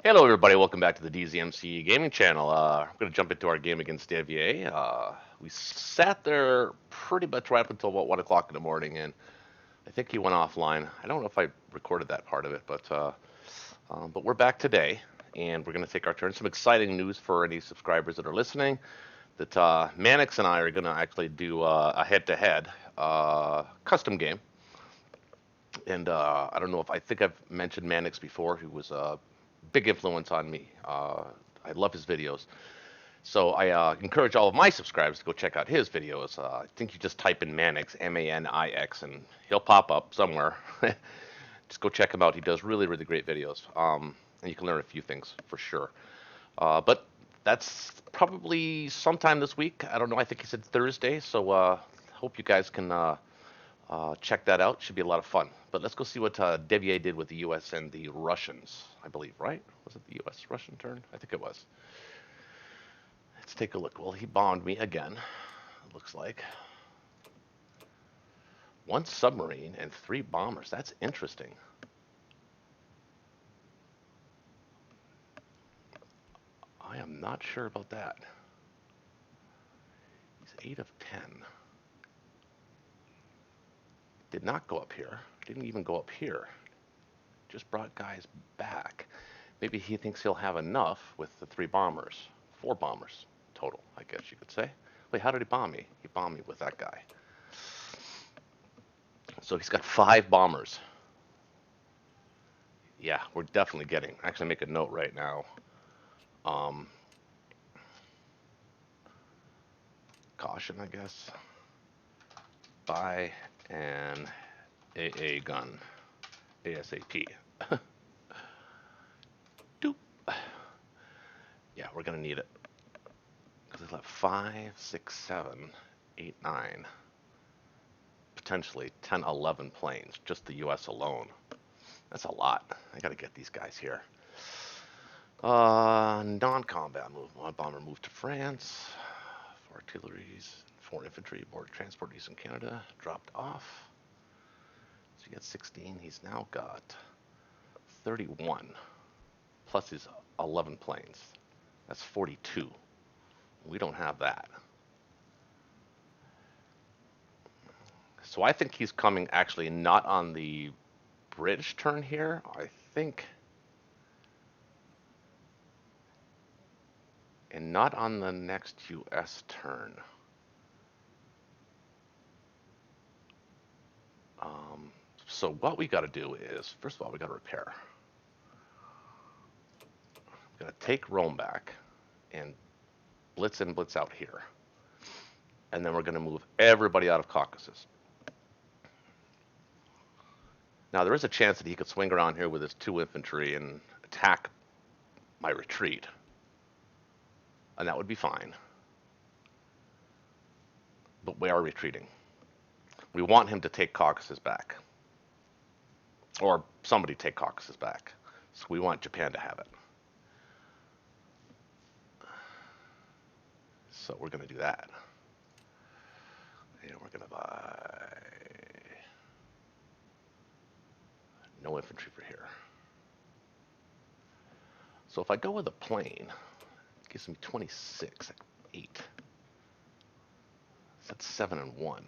Hello, everybody. Welcome back to the DZMC Gaming Channel. I'm going to jump into our game against Devier. We sat there pretty much right up until about 1 o'clock in the morning, and I think he went offline. I don't know if I recorded that part of it, but we're back today, and we're going to take our turn. Some exciting news for any subscribers that are listening. That Mannix and I are going to actually do a head-to-head custom game. And I don't know if I think I've mentioned Mannix before, who was a big influence on me. I love his videos. So I encourage all of my subscribers to go check out his videos. I think you just type in Mannix, Manix, and he'll pop up somewhere. Just go check him out. He does really, really great videos. And you can learn a few things for sure. But that's probably sometime this week. I don't know. I think he said Thursday. So hope you guys can check that out. Should be a lot of fun. But let's go see what Devier did with the U.S. and the Russians, I believe, right? Was it the U.S. Russian turn? I think it was. Let's take a look. Well, he bombed me again, it looks like. One submarine and three bombers. That's interesting. I am not sure about that. He's 8 of 10. Did not go up here. Didn't even go up here. Just brought guys back. Maybe he thinks he'll have enough with the three bombers. Four bombers total, I guess you could say. Wait, how did he bomb me? He bombed me with that guy. So he's got five bombers. Yeah, we're definitely getting. Actually, make a note right now. Um, Caution, I guess. Buy an AA gun ASAP. Doop. Yeah, we're gonna need it because it's like 5, 6, 7, 8, 9, potentially 10, 11 planes, just the U.S. alone. That's a lot. I gotta get these guys here. Non-combat move. One bomber moved to France. Four artilleries, four infantry, border transport used in Canada. Dropped off. So he got 16. He's now got 31 plus his 11 planes. That's 42. We don't have that. So I think he's coming actually not on the British turn here. I think, and not on the next US turn. Um, so what we got to do is, first of all, we got to repair. We got to take Rome back and blitz in, blitz out here. And then we're going to move everybody out of Caucasus. Now, there is a chance that he could swing around here with his two infantry and attack my retreat. And that would be fine. But we are retreating. We want him to take Caucasus back. Or somebody take Caucasus back. So we want Japan to have it. So we're going to do that. And we're going to buy no infantry for here. So if I go with a plane, it gives me 26 at 8. So that's 7 and 1.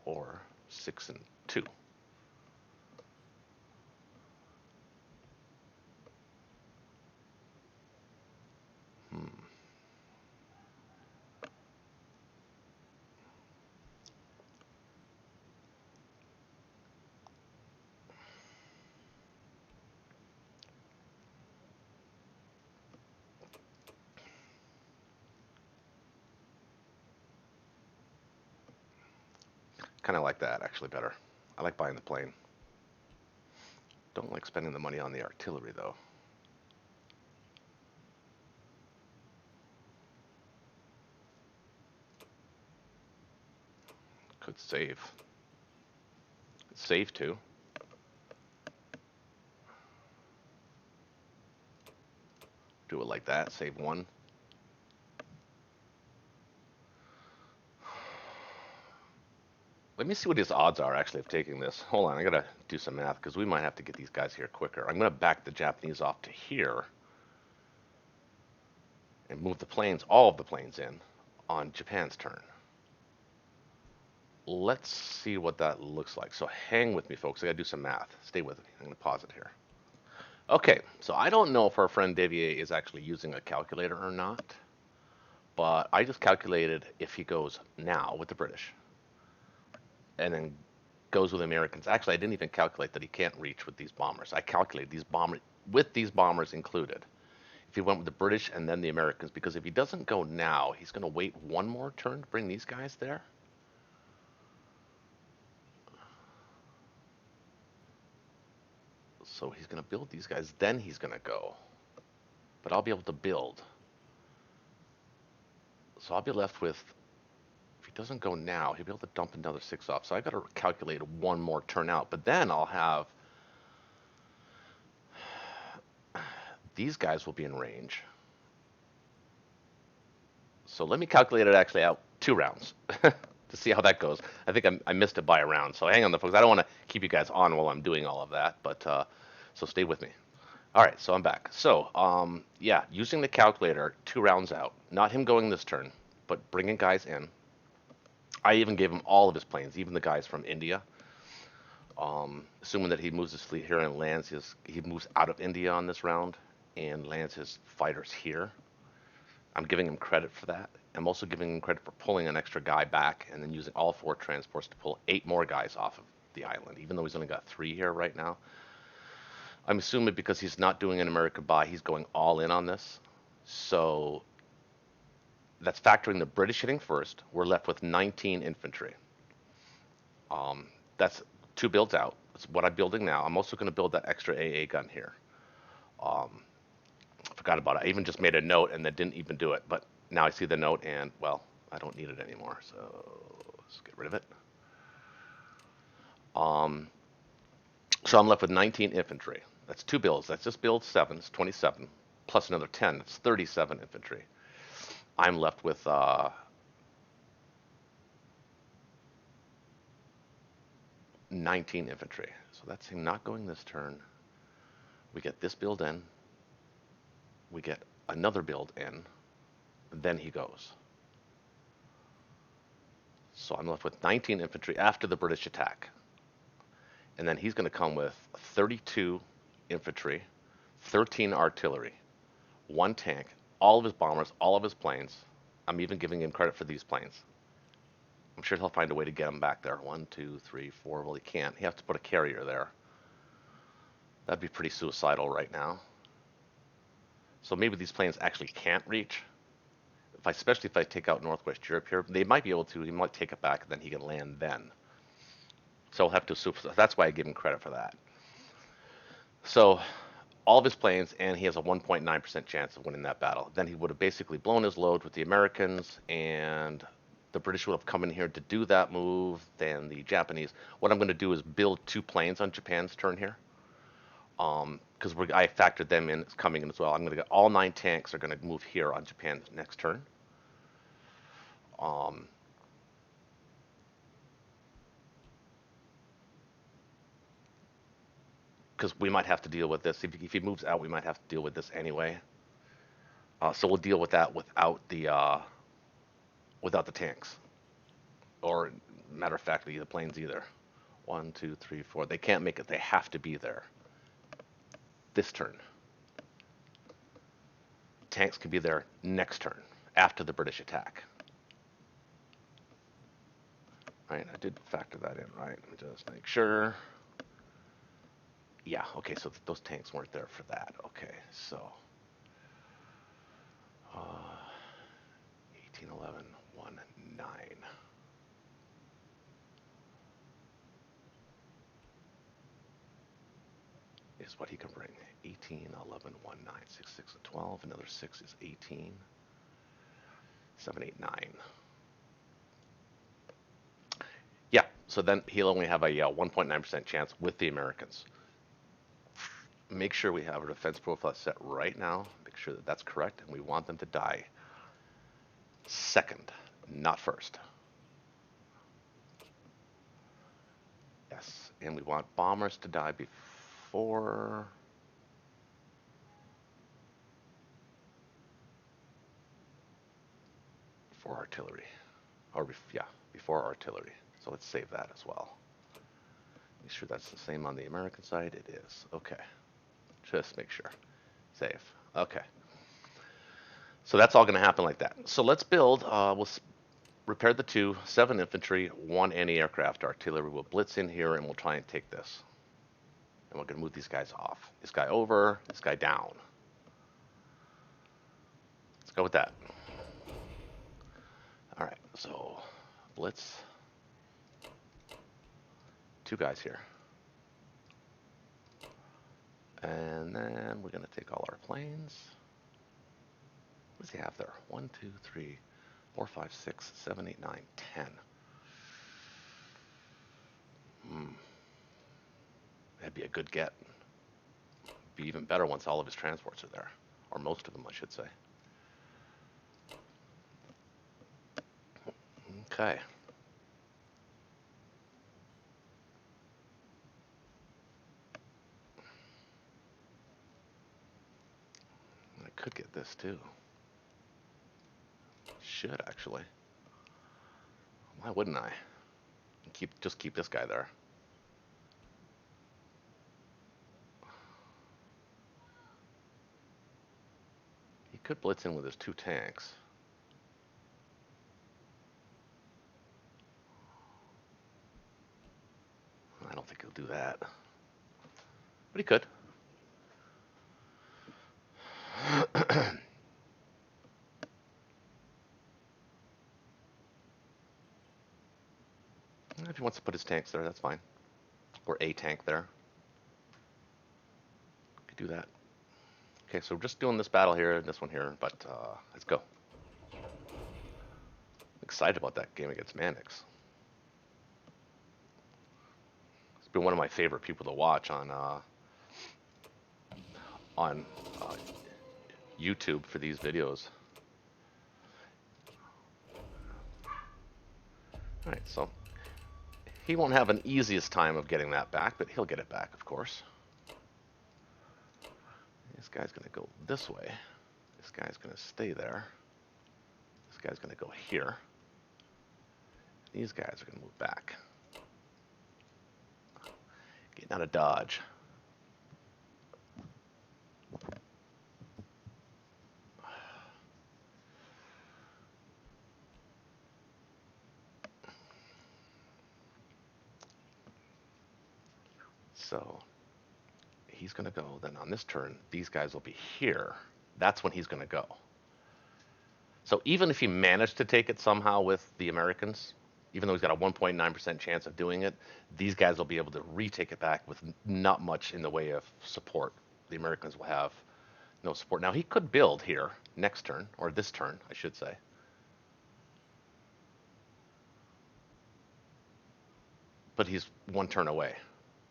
Or 6 and 2. Hmm. Kind of like that, actually, better. I like buying the plane. Don't like spending the money on the artillery, though. Could save. Save too. Do it like that. Save one. Let me see what his odds are actually of taking this. Hold on, I gotta do some math because we might have to get these guys here quicker. I'm gonna back the Japanese off to here and move the planes, all of the planes in on Japan's turn. Let's see what that looks like. So hang with me, folks. I gotta do some math. Stay with me. I'm gonna pause it here. Okay, so I don't know if our friend Devier is actually using a calculator or not, but I just calculated if he goes now with the British and then goes with the Americans. Actually, I didn't even calculate that he can't reach with these bombers. I calculated these bombers with these bombers included. If he went with the British and then the Americans, because if he doesn't go now, he's going to wait one more turn to bring these guys there. So he's going to build these guys, then he's going to go. But I'll be able to build. So I'll be left with, if he doesn't go now, he'll be able to dump another 6 off. So I've got to calculate one more turn out. But then I'll have, these guys will be in range. So let me calculate it actually out 2 rounds to see how that goes. I think I missed it by a round. So hang on, folks. I don't want to keep you guys on while I'm doing all of that, but so stay with me. All right, so I'm back. So yeah, using the calculator, 2 rounds out. Not him going this turn, but bringing guys in. I even gave him all of his planes, even the guys from India. Assuming that he moves his fleet here and lands he moves out of India on this round and lands his fighters here. I'm giving him credit for that. I'm also giving him credit for pulling an extra guy back and then using all 4 transports to pull 8 more guys off of the island, even though he's only got 3 here right now. I'm assuming because he's not doing an American buy, he's going all in on this. So that's factoring the British hitting first. We're left with 19 infantry. That's 2 builds out. That's what I'm building now. I'm also going to build that extra AA gun here. Forgot about it. I even just made a note and then didn't even do it. But now I see the note and, well, I don't need it anymore. So let's get rid of it. So I'm left with 19 infantry. That's 2 builds. That's just build 7. It's 27. Plus another 10. That's 37 infantry. I'm left with 19 infantry. So that's him not going this turn. We get this build in. We get another build in. Then he goes. So I'm left with 19 infantry after the British attack. And then he's going to come with 32 infantry, 13 artillery, 1 tank, all of his bombers, all of his planes. I'm even giving him credit for these planes. I'm sure he'll find a way to get them back there. 1, 2, 3, 4. Well, he can't. He has to put a carrier there. That'd be pretty suicidal right now. So maybe these planes actually can't reach. Especially if I take out Northwest Europe here, they might be able to. He might take it back, and then he can land then. So I'll have to. That's why I give him credit for that. So all of his planes, and he has a 1.9% chance of winning that battle. Then he would have basically blown his load with the Americans, and the British would have come in here to do that move. Then the Japanese. What I'm going to do is build 2 planes on Japan's turn here. Because I factored them in coming in as well. I'm going to get all 9 tanks are going to move here on Japan's next turn. Because we might have to deal with this. If he moves out, we might have to deal with this anyway. So we'll deal with that without the tanks, or matter of fact, the planes either. 1, 2, 3, 4. They can't make it. They have to be there. This turn. Tanks can be there next turn after the British attack. All right, I did factor that in, right? Let me just make sure. Yeah, okay, so those tanks weren't there for that. Okay, so 1811 19 is what he can bring. 18 11 19 6 6 12. Another 6 is 18. 7 8 9. Yeah, so then he'll only have a 1.9% chance with the Americans. Make sure we have our defense profile set right now. Make sure that that's correct, and we want them to die second, not first. Yes, and we want bombers to die before artillery, or yeah, before artillery. So let's save that as well. Make sure that's the same on the American side. It is. Okay. Just make sure. Save. Okay. So that's all going to happen like that. So let's build. We'll repair the 7 infantry, 1 anti-aircraft artillery. We'll blitz in here and we'll try and take this. And we're going to move these guys off. This guy over, this guy down. Let's go with that. All right. So blitz. 2 guys here. And then we're going to take all our planes. What does he have there? 1, 2, 3, 4, 5, 6, 7, 8, 9, 10. That'd be a good get. Be even better once all of his transports are there. Or most of them, I should say. Okay. I could get this too. Should actually. Why wouldn't I? Just keep this guy there. He could blitz in with his 2 tanks. I don't think he'll do that. But he could. If he wants to put his tanks there, that's fine. Or a tank there. Could do that. Okay, so we're just doing this battle here and this one here, but let's go. I'm excited about that game against Mannix. It's been one of my favorite people to watch on YouTube for these videos. All right, so he won't have an easiest time of getting that back, but he'll get it back, of course. This guy's going to go this way. This guy's going to stay there. This guy's going to go here. These guys are going to move back. Getting out of dodge. So he's going to go. Then on this turn, these guys will be here. That's when he's going to go. So even if he managed to take it somehow with the Americans, even though he's got a 1.9% chance of doing it, these guys will be able to retake it back with not much in the way of support. The Americans will have no support. Now he could build here next turn, or this turn, I should say. But he's 1 turn away.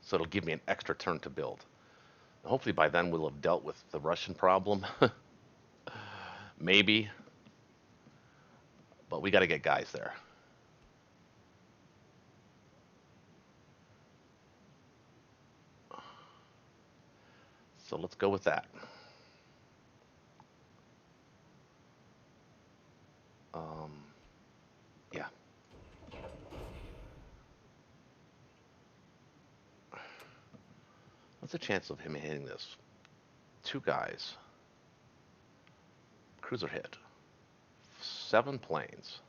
So it'll give me an extra turn to build. Hopefully by then we'll have dealt with the Russian problem. Maybe. But we got to get guys there. So let's go with that. Yeah. What's the chance of him hitting this? 2 guys. Cruiser hit. 7 planes.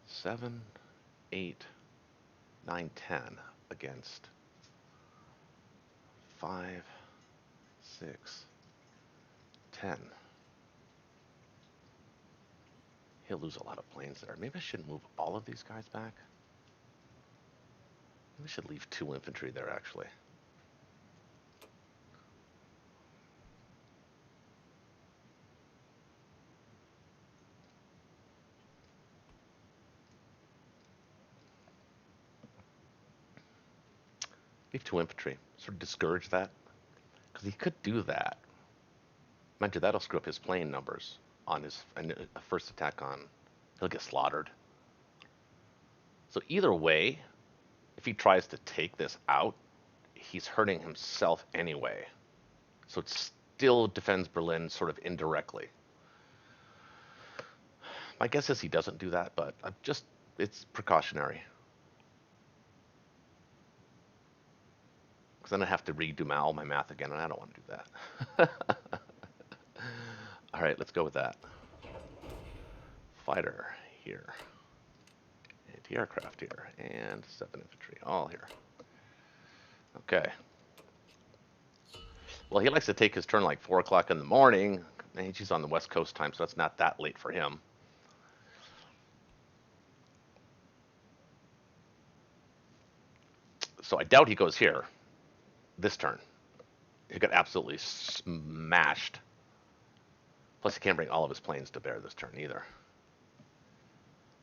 7, 8, 9, 10 against 5, 6, 10. He'll lose a lot of planes there. Maybe I shouldn't move all of these guys back. Maybe I should leave 2 infantry there, actually. Leave 2 infantry. Sort of discourage that. Because he could do that. Mind you, that'll screw up his plane numbers on his first attack on. He'll get slaughtered. So either way, if he tries to take this out, he's hurting himself anyway. So it still defends Berlin sort of indirectly. My guess is he doesn't do that, but I'm just, it's precautionary. Because then I have to redo all my math again, and I don't want to do that. All right, let's go with that. Fighter here. Anti-aircraft here. And 7 infantry, all here. Okay. Well, he likes to take his turn like 4 o'clock in the morning. And he's on the West Coast time, so that's not that late for him. So I doubt he goes here this turn. He got absolutely smashed. Plus, he can't bring all of his planes to bear this turn either.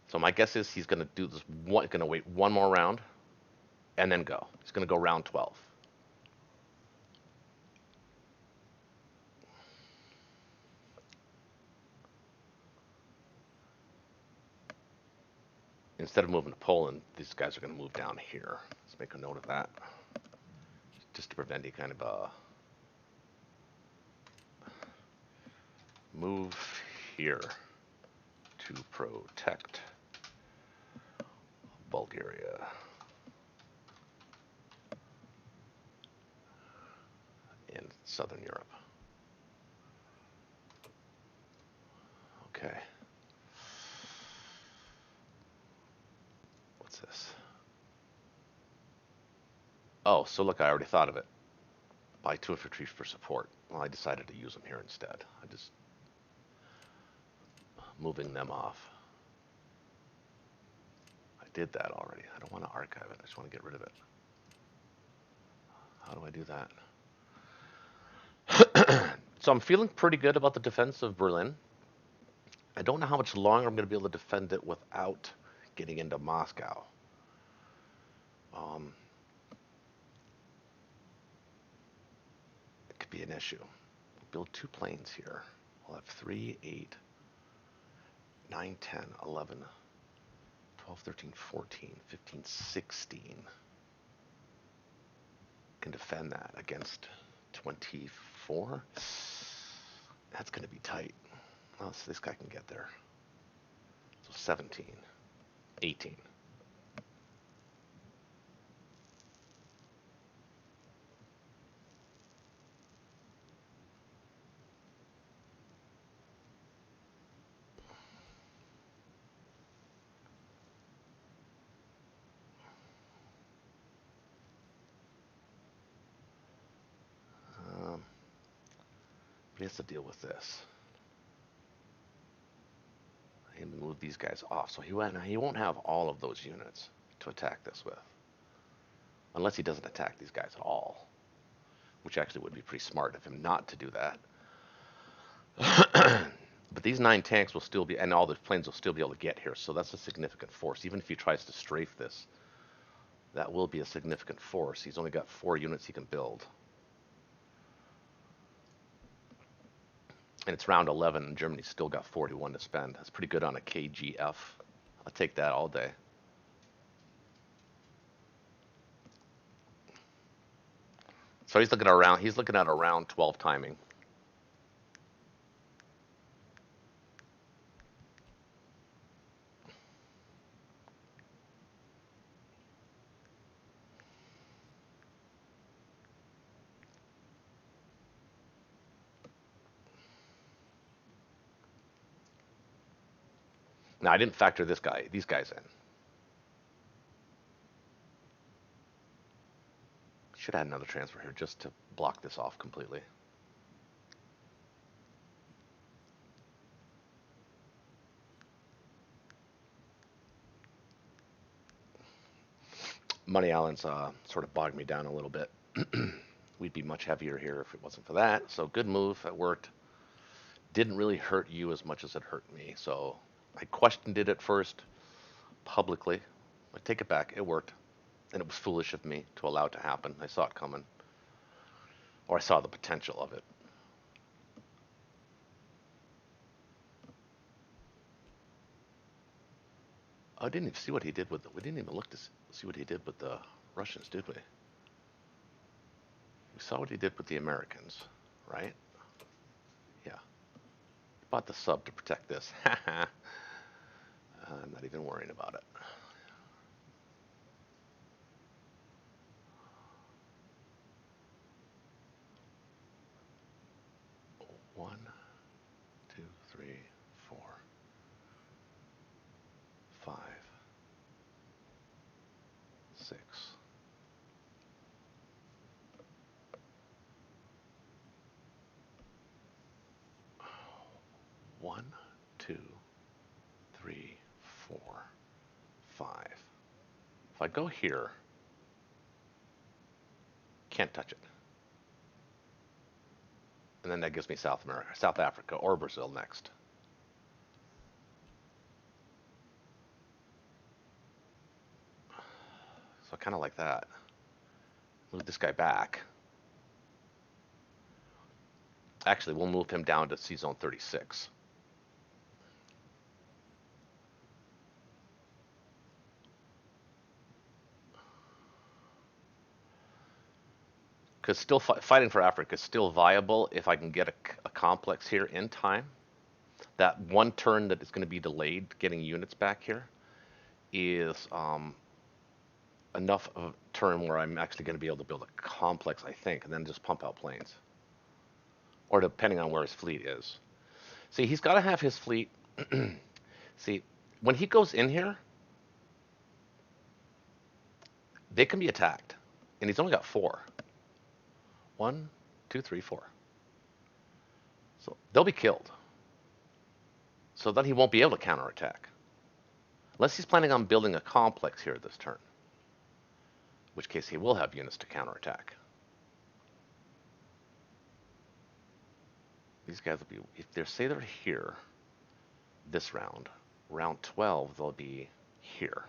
So my guess is he's going to do this. Going to wait one more round, and then go. He's going to go round 12. Instead of moving to Poland, these guys are going to move down here. Let's make a note of that, just to prevent any kind of a move here to protect Bulgaria in Southern Europe. Okay. What's this? Oh, so look, I already thought of it. Buy 2 infantry for support. Well, I decided to use them here instead. I just moving them off. I did that already. I don't want to archive it. I just want to get rid of it. How do I do that? So I'm feeling pretty good about the defense of Berlin. I don't know how much longer I'm going to be able to defend it without getting into Moscow. It could be an issue. We'll build 2 planes here. We'll have 3, 8, 9, 10, 11, 12, 13, 14, 15, 16. Can defend that against 24. That's going to be tight. Well, so this guy can get there. So 17, 18. But he has to deal with this. He move these guys off, so he won't have all of those units to attack this with, unless he doesn't attack these guys at all, which actually would be pretty smart of him not to do that. But these 9 tanks will still be, and all the planes will still be able to get here, so that's a significant force. Even if he tries to strafe this, that will be a significant force. He's only got 4 units he can build. And it's round 11, and Germany's still got 41 to spend. That's pretty good on a KGF. I'll take that all day. So he's looking at around 12 timing. Now I didn't factor these guys in. Should add another transfer here just to block this off completely. Money Allen's sort of bogged me down a little bit. We'd be much heavier here if it wasn't for that. So good move. It worked. Didn't really hurt you as much as it hurt me. So I questioned it at first publicly. I take it back. It worked. And it was foolish of me to allow it to happen. I saw it coming. Or I saw the potential of it. I didn't even see what he did with it. We didn't even look to see what he did with the Russians, did we? We saw what he did with the Americans, right? Yeah. Bought the sub to protect this. I'm not even worrying about it. One, two, three, four, five, six. One, two, three, four, five. If I go here, can't touch it. And then that gives me South America, South Africa, or Brazil next. So kind of like that. Move this guy back. Actually, we'll move him down to C zone 36. Because still fighting for Africa is still viable if I can get a complex here in time. That one turn that is going to be delayed, getting units back here, is enough of a turn where I'm actually going to be able to build a complex, I think, and then just pump out planes. Or depending on where his fleet is. See, he's got to have his fleet. See, when he goes in here, they can be attacked. And he's only got four. One, two, three, four. So they'll be killed. So then he won't be able to counterattack. Unless he's planning on building a complex here this turn. In which case he will have units to counterattack. These guys will be, if they say they're here this round, round 12 they'll be here.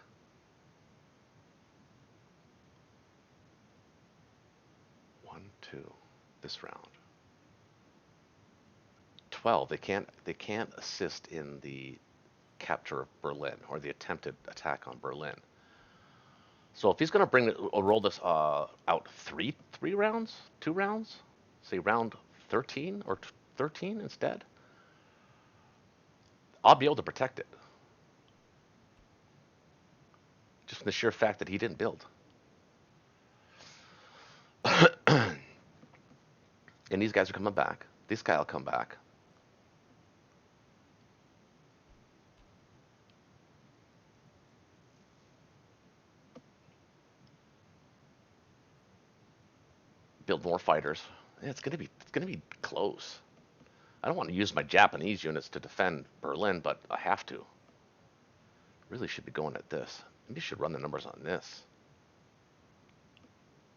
One, two, this round. 12, they can't assist in the capture of Berlin or the attempted attack on Berlin. So if he's going to bring roll this out three rounds, 2 rounds, say round 13 or 13 instead, I'll be able to protect it. Just from the sheer fact that he didn't build. And these guys are coming back. This guy will come back. Build more fighters. Yeah, it's gonna be close. I don't want to use my Japanese units to defend Berlin, but I have to. Really should be going at this. Maybe I should run the numbers on this.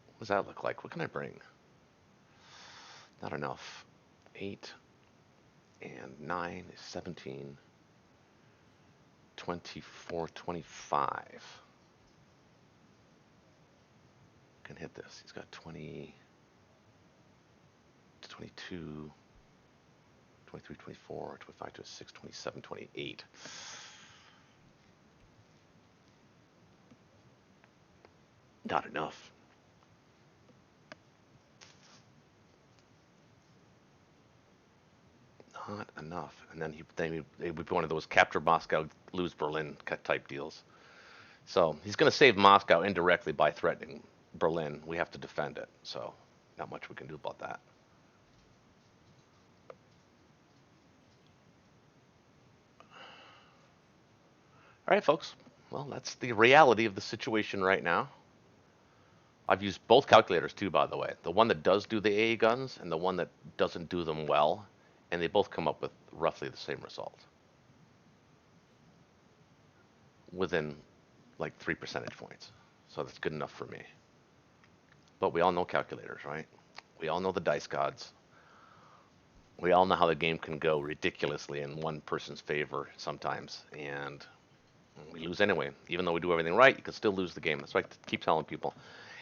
What does that look like? What can I bring? Not enough. 8 and 9 is 17. 24, 25. Can hit this. He's got 20, 22, 23, 24, 25, 26, 27, 28. Not enough. Not enough. And then they would be one of those capture Moscow, lose Berlin type deals. So he's going to save Moscow indirectly by threatening Berlin. We have to defend it. So not much we can do about that. All right, folks. Well, that's the reality of the situation right now. I've used both calculators too, by the way. The one that does do the AA guns and the one that doesn't do them well. And they both come up with roughly the same result. Within like 3 percentage points. So that's good enough for me. But we all know calculators, right? We all know the dice gods. We all know how the game can go ridiculously in one person's favor sometimes. And we lose anyway. Even though we do everything right, you can still lose the game. That's why I keep telling people.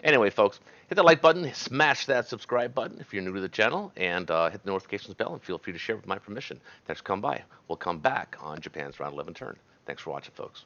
Anyway, folks, hit that like button, smash that subscribe button if you're new to the channel, and hit the notifications bell, and feel free to share with my permission. Thanks for coming by. We'll come back on Japan's round 11 turn. Thanks for watching, folks.